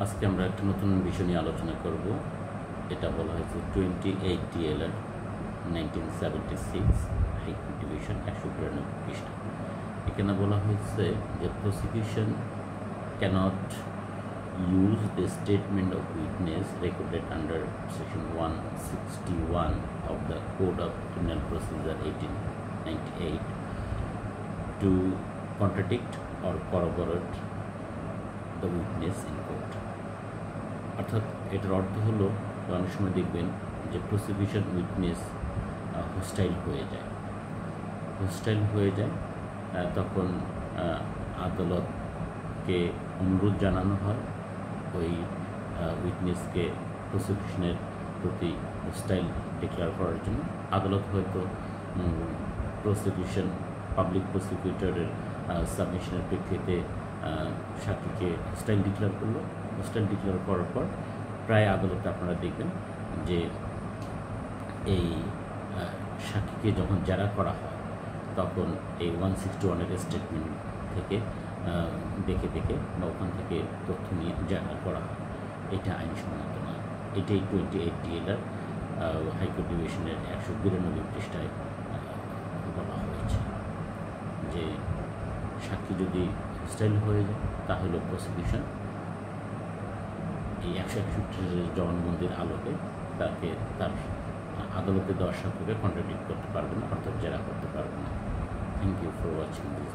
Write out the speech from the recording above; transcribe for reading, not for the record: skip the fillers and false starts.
আজকে আমরা একটা নতুন বিষয় নিয়ে আলোচনা করব। এটা বলা হয়েছে 28 DLR 1976 হাইকোর্ট ডিভিশন 192 পৃষ্ঠা। এখানে বলা হয়েছে যে prosecution cannot use the statement of witness recorded under section 161 of the Code of Criminal Procedure 1898 to contradict or corroborate the witness in court. অর্থাৎ এটার অর্থ হলো অনেক সময় দেখবেন যে প্রসিকিউশন উইটনেস হোস্টাইল হয়ে যায় তখন আদালতকে অনুরোধ জানানো হয় ওই উইটনেসকে প্রসিকিউশনের প্রতি হোস্টাইল ডিক্লেয়ার করার জন্য। আদালত হয়তো পাবলিক প্রসিকিউটরের সাবমিশনের প্রেক্ষিতে সাক্ষীকে হোস্টাইল ডিক্লেয়ার করলো। হোস্টাইল ডিক্লেয়ার করার পর প্রায় আদালতে আপনারা দেখবেন যে এই সাক্ষীকে যখন জেরা করা হয় তখন এই 161-এর স্টেটমেন্ট থেকে দেখে বা ওখান থেকে তথ্য নিয়ে জেরা করা হয়। এটা আইনসম্মত নয়। এটাই 28 DLR হাইকোর্ট ডিভিশনের 192 পৃষ্ঠায় বলা হয়েছে যে সাক্ষী যদি হোস্টাইল হয়ে যায় তাহলে প্রসিকিউশন এই 161 জবানবন্দির আলোকে তাকে তার আদালতে দেওয়ার সাক্ষীকে কন্ট্রাডিক্ট করতে পারবে না, অর্থাৎ জেরা করতে পারবে না। Thank you for watching this.